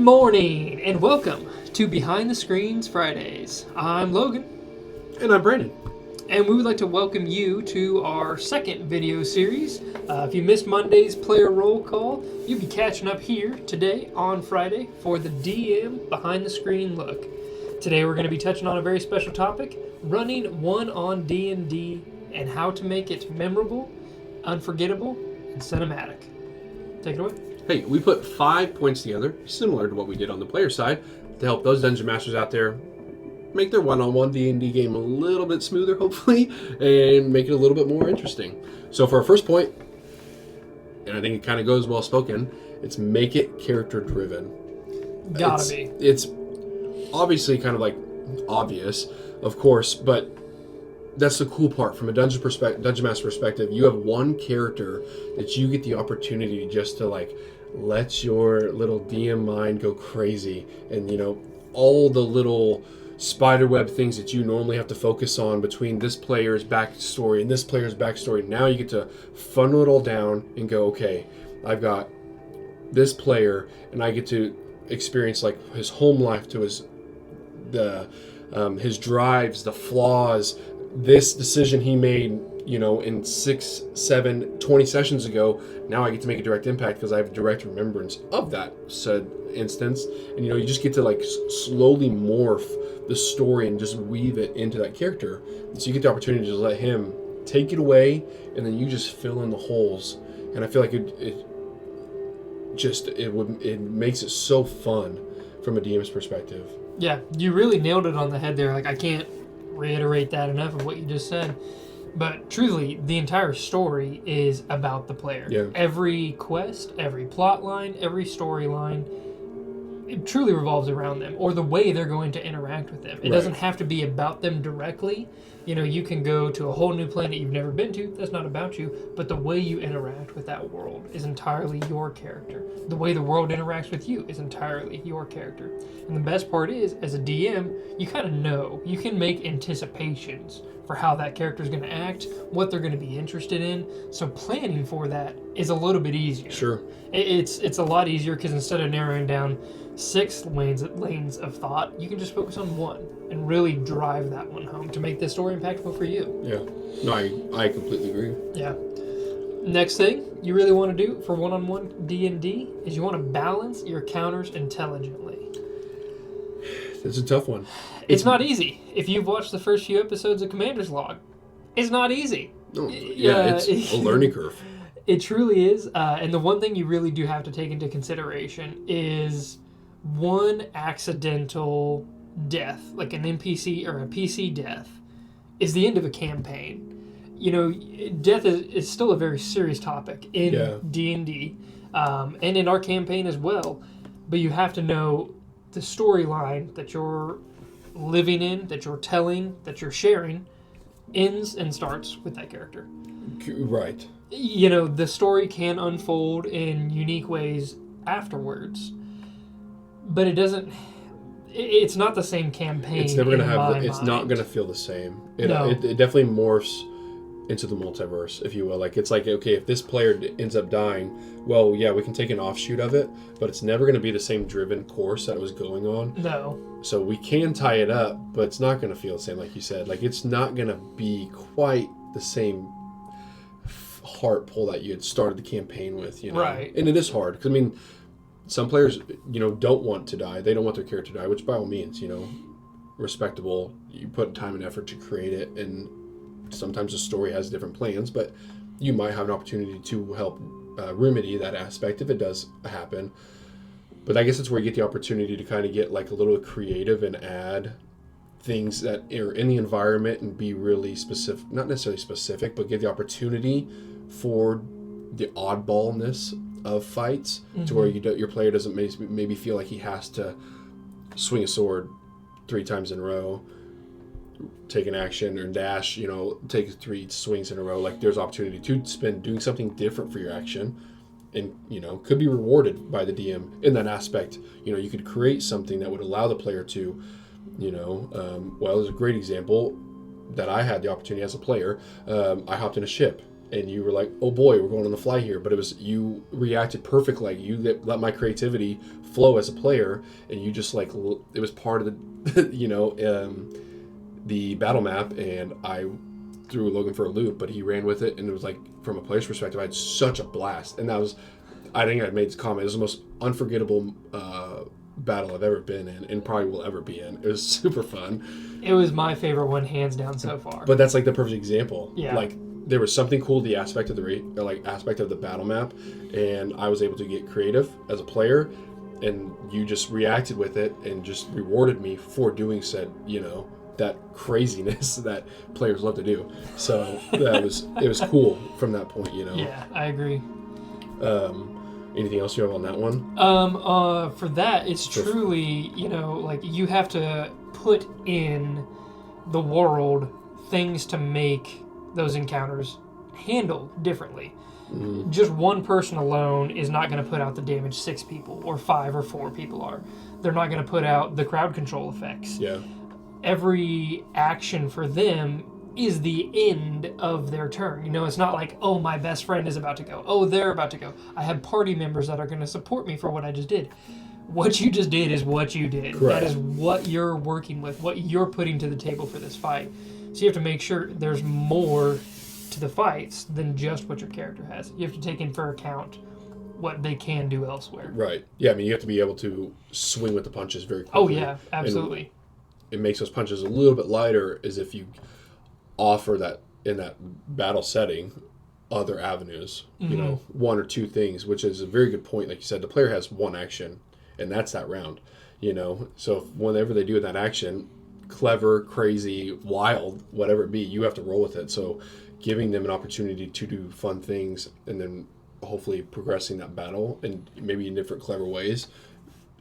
morning, and welcome to Behind the Screens Fridays. I'm Logan. And I'm Brandon. And we would like to welcome you to our second video series. If you missed Monday's player roll call, you'll be catching up here today on Friday for the DM Behind the Screen look. Today we're going to be touching on a very special topic, running one on D&D and how to make it memorable, unforgettable, and cinematic. Take it away. Hey, we put 5 points together, similar to what we did on the player side, to help those dungeon masters out there make their one-on-one D&D game a little bit smoother, hopefully, and make it a little bit more interesting. So for our first point, and I think it kind of goes well spoken, it's make it character-driven. Gotta be. It's obviously kind of like obvious, of course, but that's the cool part. From a dungeon master perspective, you have one character that you get the opportunity just to like let your little DM mind go crazy, and all the little spiderweb things that you normally have to focus on between this player's backstory and this player's backstory. Now you get to funnel it all down and go, okay, I've got this player, and I get to experience like his home life to his drives, the flaws, this decision he made, in 6, 7, 20 sessions ago. Now I get to make a direct impact because I have a direct remembrance of that said instance. And you just get to like slowly morph the story and just weave it into that character. And so you get the opportunity to just let him take it away, and then you just fill in the holes. And I feel like it makes it so fun from a DM's perspective. Yeah, you really nailed it on the head there. Like, I can't reiterate that enough of what you just said. But truly, the entire story is about the player. Yeah. Every quest, every plot line, every storyline, it truly revolves around them, or the way they're going to interact with them. It doesn't have to be about them directly. You can go to a whole new planet you've never been to. That's not about you. But the way you interact with that world is entirely your character. The way the world interacts with you is entirely your character. And the best part is, as a DM, you kind of know. You can make anticipations for how that character is going to act, what they're going to be interested in. So planning for that is a little bit easier. Sure. It's a lot easier because instead of narrowing down 6 lanes of thought, you can just focus on one and really drive that one home to make this story impactful for you. Yeah. No, I completely agree. Yeah. Next thing you really want to do for one-on-one D&D is you want to balance your counters intelligently. It's a tough one. It's not easy. If you've watched the first few episodes of Commander's Log, it's not easy. It's a learning curve. It truly is. And the one thing you really do have to take into consideration is one accidental death, like an NPC or a PC death, is the end of a campaign. Death is still a very serious topic in D&D, and in our campaign as well. But you have to know the storyline that you're living in, that you're telling, that you're sharing, ends and starts with that character. Right. The story can unfold in unique ways afterwards, but it's not the same campaign. It's never going to have, it's not going to feel the same. It definitely morphs into the multiverse, if you will. Like, it's like, okay, if this player ends up dying, well, yeah, we can take an offshoot of it, but it's never going to be the same driven course that it was going on. No. So we can tie it up, but it's not going to feel the same, like you said. Like, it's not going to be quite the same heart pull that you had started the campaign with, Right. And it is hard, because, some players, don't want to die. They don't want their character to die, which by all means, respectable. You put time and effort to create it, and sometimes the story has different plans, but you might have an opportunity to help remedy that aspect if it does happen. But I guess that's where you get the opportunity to kind of get like a little creative and add things that are in the environment and be really specific, not necessarily specific, but give the opportunity for the oddballness of fights, to where your player doesn't maybe feel like he has to swing a sword 3 times in a row, take an action or dash, take 3 swings in a row. Like, there's opportunity to spend doing something different for your action, and could be rewarded by the DM in that aspect. You could create something that would allow the player to, well, there's a great example that I had the opportunity as a player. I hopped in a ship and you were like, oh boy, we're going on the fly here. But it was, you reacted perfectly. Like, let my creativity flow as a player, and you just like, it was part of the, the battle map, and I threw Logan for a loop, but he ran with it, and it was like, from a player's perspective, I had such a blast. And that was, I think I made this comment, it was the most unforgettable battle I've ever been in, and probably will ever be in. It was super fun. It was my favorite one, hands down, so far. But that's like the perfect example. Yeah. Like, there was something cool, the aspect of the battle map, and I was able to get creative as a player, and you just reacted with it and just rewarded me for doing said, that craziness that players love to do. So it was cool from that point, Yeah, I agree. Anything else you have on that one? For that, it's truly, like, you have to put in the world things to make those encounters handle differently. Mm-hmm. Just one person alone is not going to put out the damage 6 people or 5 or 4 people are. They're not going to put out the crowd control effects. Yeah. Every action for them is the end of their turn. It's not like, oh, my best friend is about to go. Oh, they're about to go. I have party members that are going to support me for what I just did. What you just did is what you did. Correct. That is what you're working with, what you're putting to the table for this fight. So you have to make sure there's more to the fights than just what your character has. You have to take into account what they can do elsewhere. Right. Yeah, I mean, you have to be able to swing with the punches very quickly. Oh, yeah, absolutely. And it makes those punches a little bit lighter as if you offer that, in that battle setting, other avenues, Mm-hmm. 1 or 2 things, which is a very good point. Like you said, the player has one action, and that's that round, So whenever they do that action, clever, crazy, wild, whatever it be, you have to roll with it. So giving them an opportunity to do fun things, and then hopefully progressing that battle, and maybe in different clever ways,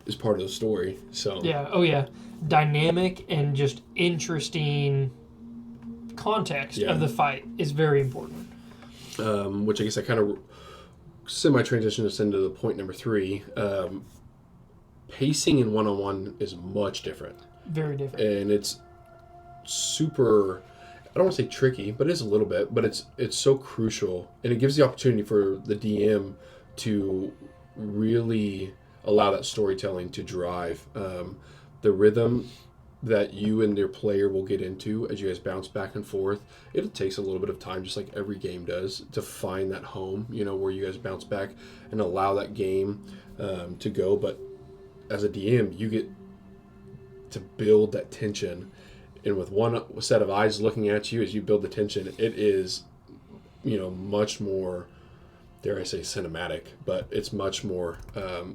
is part of the story. So yeah, oh yeah, dynamic and just interesting context of the fight is very important. Which I guess I kind of semi-transition us into the point number 3. Pacing in one-on-one is much different. Very different. And it's super, I don't want to say tricky, but it is a little bit, but it's so crucial, and it gives the opportunity for the DM to really allow that storytelling to drive the rhythm that you and your player will get into as you guys bounce back and forth. It takes a little bit of time, just like every game does, to find that home, where you guys bounce back and allow that game to go. But as a DM, you get to build that tension, and with one set of eyes looking at you as you build the tension, it is, much more, dare I say, cinematic, but it's much more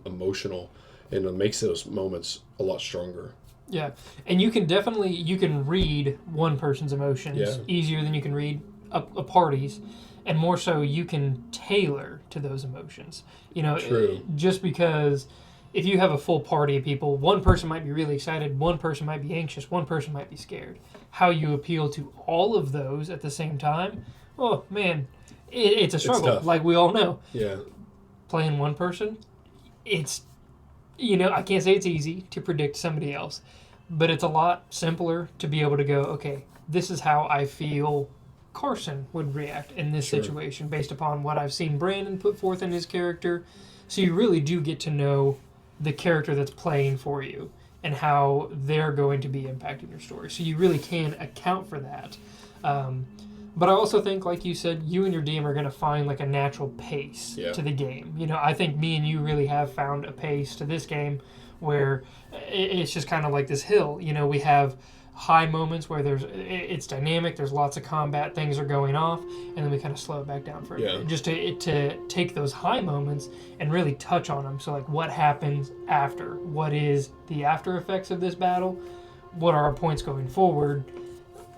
emotional, and it makes those moments a lot stronger. Yeah, and you can read one person's emotions easier than you can read a party's, and more so you can tailor to those emotions. True. Just because if you have a full party of people, one person might be really excited, one person might be anxious, one person might be scared. How you appeal to all of those at the same time, oh man, it's a struggle, like we all know. Yeah. Playing one person, it's, I can't say it's easy to predict somebody else, but it's a lot simpler to be able to go, okay, this is how I feel Carson would react in this situation based upon what I've seen Brandon put forth in his character. So you really do get to know the character that's playing for you and how they're going to be impacting your story. So you really can account for that. But I also think, like you said, you and your DM are going to find like a natural pace to the game. I think me and you really have found a pace to this game where it's just kind of like this hill. We have high moments where it's dynamic, there's lots of combat, things are going off, and then we kind of slow it back down for a minute, just to take those high moments and really touch on them. So like, what happens after? What is the after effects of this battle? What are our points going forward?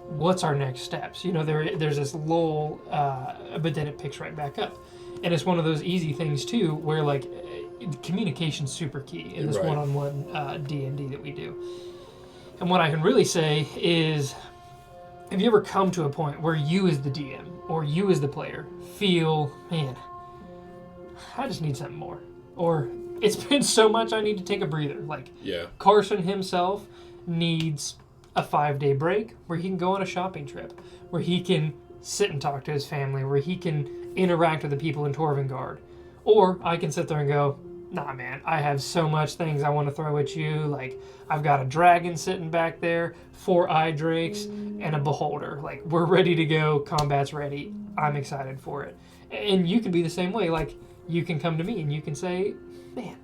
What's our next steps? There's this lull, but then it picks right back up. And it's one of those easy things too, where like communication's super key in this one-on-one D&D that we do. And what I can really say is, have you ever come to a point where you as the DM or you as the player feel, man, I just need something more, or it's been so much I need to take a breather? Like Carson himself needs a 5-day break where he can go on a shopping trip, where he can sit and talk to his family, where he can interact with the people in Torvengard. Or I can sit there and go, nah, man, I have so much things I want to throw at you. Like, I've got a dragon sitting back there, 4 eye drakes, and a beholder. Like, we're ready to go. Combat's ready. I'm excited for it. And you can be the same way. Like, you can come to me and you can say, man,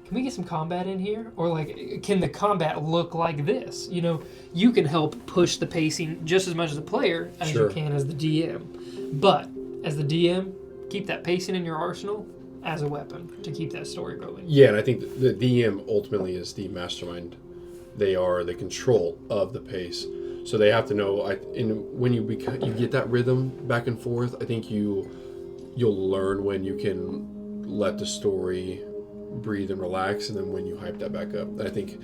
can we get some combat in here? Or, like, can the combat look like this? You know, you can help push the pacing just as much as a player as you can as the DM. But, as the DM, keep that pacing in your arsenal as a weapon to keep that story going. Yeah, and I think the DM ultimately is the mastermind. They are the control of the pace. So they have to know, when you get that rhythm back and forth, I think you'll learn when you can let the story breathe and relax, and then when you hype that back up. And I think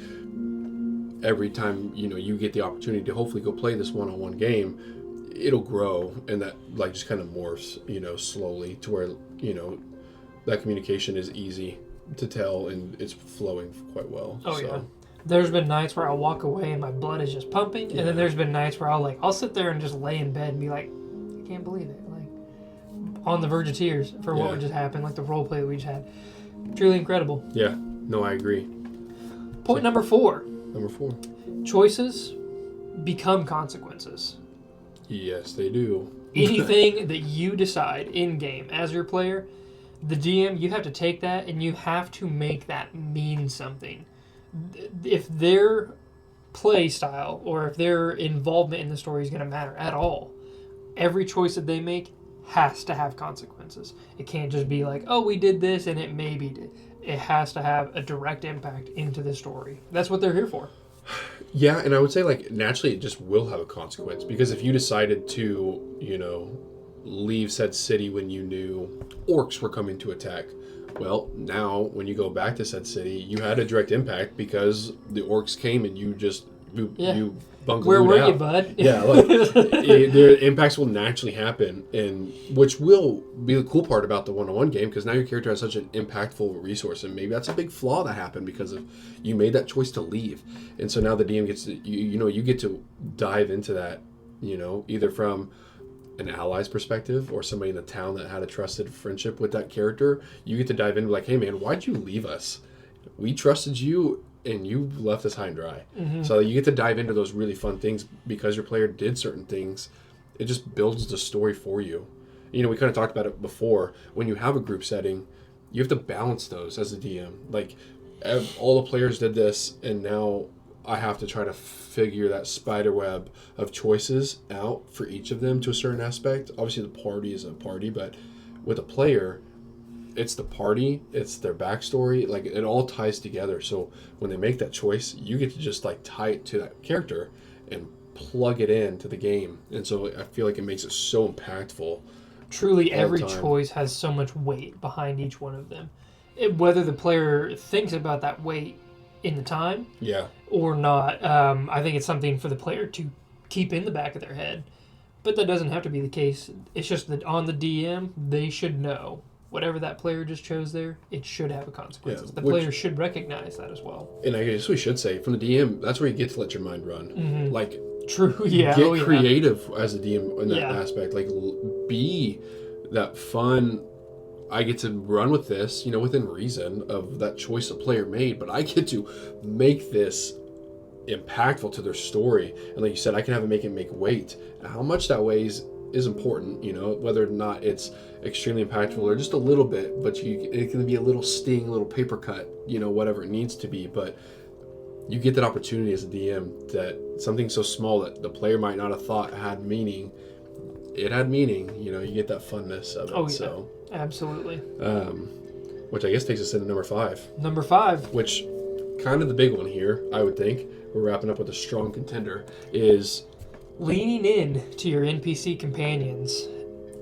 every time, you get the opportunity to hopefully go play this one-on-one game, it'll grow, and that like just kind of morphs, slowly to where, that communication is easy to tell and it's flowing quite well. Oh, yeah. There's been nights where I'll walk away and my blood is just pumping, and then there's been nights where I'll sit there and just lay in bed and be like, I can't believe it. Like, on the verge of tears for what just happened, like the role play that we just had. Truly incredible. Yeah. No, I agree. Point number 4. Number 4. Choices become consequences. Yes, they do. Anything that you decide in-game as your player, the DM, you have to take that and you have to make that mean something. If their play style or if their involvement in the story is going to matter at all, every choice that they make has to have consequences. It can't just be like, oh, we did this and it maybe did. It has to have a direct impact into the story. That's what they're here for. Yeah, and I would say, like, naturally it just will have a consequence, because if you decided to, leave said city when you knew orcs were coming to attack, well, now when you go back to said city, you had a direct impact because the orcs came and you bungled Where were out. you, bud? Yeah, like, the impacts will naturally happen, and which will be the cool part about the one-on-one game, because now your character has such an impactful resource, and maybe that's a big flaw that happened because of you made that choice to leave, and so now the DM gets to you get to dive into that, either from an ally's perspective or somebody in the town that had a trusted friendship with that character. You get to dive in like, hey man, why'd you leave us? We trusted you and you left us high and dry. Mm-hmm. So you get to dive into those really fun things because your player did certain things. It just builds the story for you. We kind of talked about it before. When you have a group setting, you have to balance those as a DM. Like, all the players did this, and now I have to try to figure that spider web of choices out for each of them to a certain aspect. Obviously, the party is a party, but with a player, it's the party, it's their backstory, like it all ties together. So when they make that choice, you get to just like tie it to that character and plug it into the game. And so I feel like it makes it so impactful. Truly, every choice has so much weight behind each one of them. Whether the player thinks about that weight in the time or not, I think it's something for the player to keep in the back of their head. But that doesn't have to be the case. It's just that on the DM, they should know whatever that player just chose there, it should have a consequence. The player should recognize that as well. And I guess we should say, from the DM, that's where you get to let your mind run. Mm-hmm. Like, true, yeah. Get creative as a DM in that aspect. Like, be that fun. I get to run with this, within reason of that choice a player made, but I get to make this impactful to their story. And like you said, I can have it make weight. And how much that weighs is important, whether or not it's extremely impactful or just a little bit, but it can be a little sting, a little paper cut, whatever it needs to be. But you get that opportunity as a DM that something so small that the player might not have thought had meaning, it had meaning. You get that funness of it. Oh, yeah. So absolutely. Which I guess takes us into number 5. Number 5. Which, kind of the big one here, I would think. We're wrapping up with a strong contender, is leaning in to your NPC companions.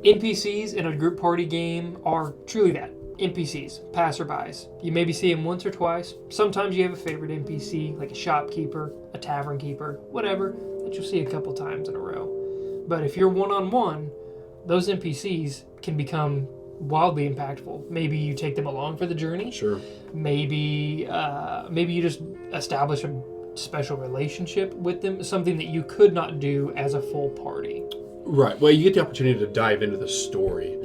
NPCs in a group party game are truly that. NPCs, passerbys. You maybe see them once or twice. Sometimes you have a favorite NPC, like a shopkeeper, a tavern keeper, whatever, that you'll see a couple times in a row. But if you're one-on-one, those NPCs can become wildly impactful. Maybe you take them along for the journey. Sure. Maybe you just establish a special relationship with them, something that you could not do as a full party. Right. Well, you get the opportunity to dive into the story.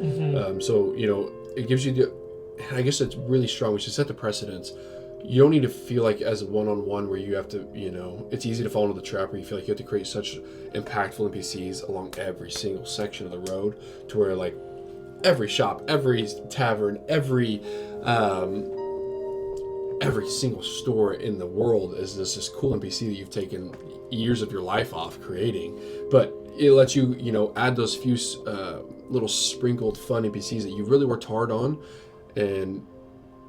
So, it gives you I guess it's really strong. We should set the precedence. You don't need to feel like as a one-on-one where you have to, it's easy to fall into the trap where you feel like you have to create such impactful NPCs along every single section of the road to where, like, every shop, every tavern, every single store in the world is this cool NPC that you've taken years of your life off creating. But it lets you, add those few little sprinkled fun NPCs that you really worked hard on, and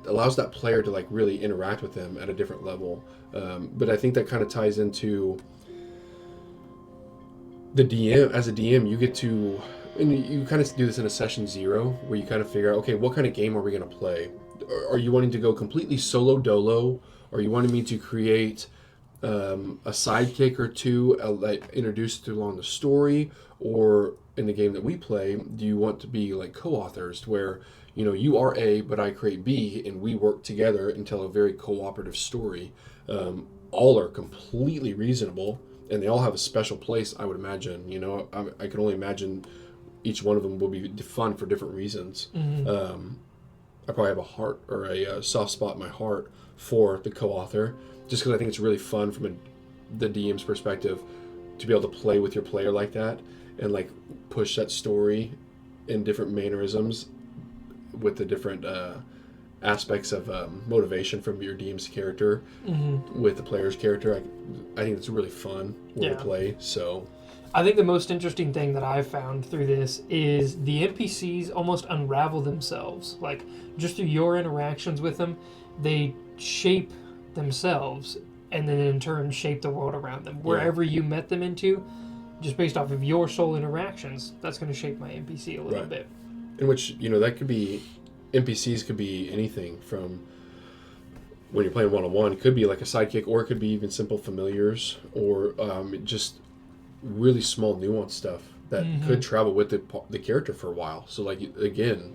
allows that player to, like, really interact with them at a different level. But I think that kind of ties into the DM. As a DM, you get to, and you kind of do this in a session 0 where you kind of figure out, okay, what kind of game are we going to play? Are you wanting to go completely solo dolo? Are you wanting me to create a sidekick or two introduced along the story? Or in the game that we play, do you want to be like co-authors where, you are A, but I create B, and we work together and tell a very cooperative story? All are completely reasonable, and they all have a special place, I would imagine. I can only imagine each one of them will be fun for different reasons. I probably have a heart or a soft spot in my heart for the co-author, just because I think it's really fun from the DM's perspective to be able to play with your player like that and, like, push that story in different mannerisms with the different aspects of motivation from your DM's character with the player's character. I think it's really fun to play. So I think the most interesting thing that I've found through this is the NPCs almost unravel themselves. Like, just through your interactions with them, they shape themselves and then in turn shape the world around them. Wherever you met them into, just based off of your sole interactions, that's going to shape my NPC a little bit. In which, that could be, NPCs could be anything from, when you're playing one-on-one, it could be like a sidekick, or it could be even simple familiars, or just really small nuanced stuff that could travel with the character for a while. So, like, again,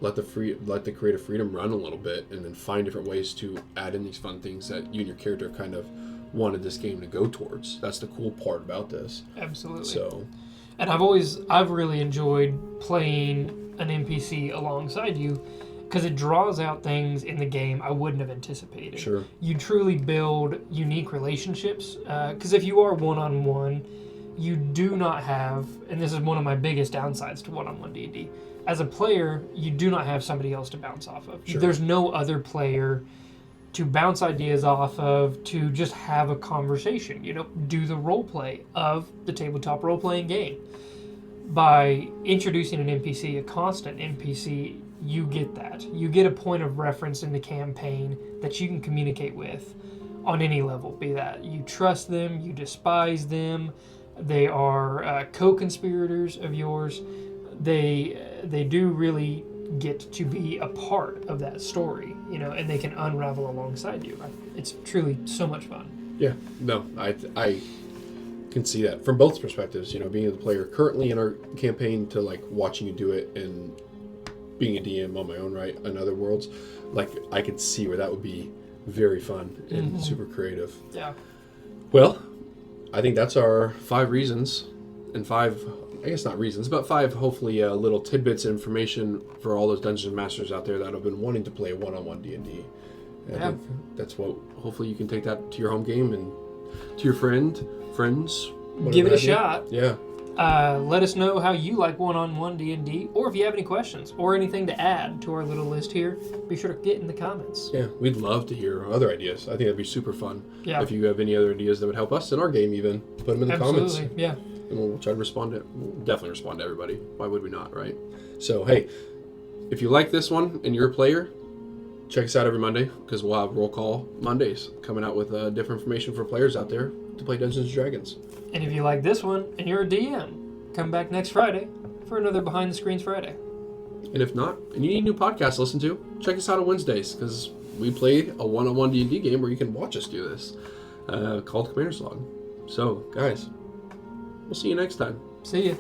let the creative freedom run a little bit, and then find different ways to add in these fun things that you and your character kind of wanted this game to go towards. That's the cool part about this. Absolutely. So, and I've really enjoyed playing an NPC alongside you, because it draws out things in the game I wouldn't have anticipated. Sure. You truly build unique relationships, because if you are one-on-one, you do not have, and this is one of my biggest downsides to one-on-one D&D, as a player, you do not have somebody else to bounce off of. Sure. There's no other player to bounce ideas off of, to just have a conversation, do the role play of the tabletop role-playing game. By introducing an NPC, a constant NPC, you get that. You get a point of reference in the campaign that you can communicate with on any level, be that you trust them, you despise them, they are co-conspirators of yours. They do really get to be a part of that story, and they can unravel alongside you. It's truly so much fun. Yeah, no, I can see that from both perspectives. Being the player currently in our campaign to, like, watching you do it and being a DM on my own, right, in other worlds, like, I could see where that would be very fun and super creative. Yeah. Well, I think that's our 5 reasons, and 5, I guess not reasons, but 5 hopefully little tidbits of information for all those Dungeon Masters out there that have been wanting to play one-on-one D&D. I think that's what, hopefully you can take that to your home game and to your friends. Give it a shot. Yeah. Let us know how you like one-on-one D&D, or if you have any questions or anything to add to our little list here, be sure to get in the comments. Yeah, we'd love to hear other ideas. I think that'd be super fun. Yeah. If you have any other ideas that would help us in our game, even put them in the comments. Absolutely, yeah. And we'll try to we'll definitely respond to everybody. Why would we not, right? So, hey, if you like this one and you're a player, check us out every Monday, because we'll have Roll Call Mondays coming out with different information for players out there to play Dungeons & Dragons. And if you like this one and you're a DM, come back next Friday for another Behind the Screens Friday. And if not, and you need a new podcast to listen to, check us out on Wednesdays, because we play a one-on-one D&D game where you can watch us do this, called Commander's Log. So, guys, we'll see you next time. See ya.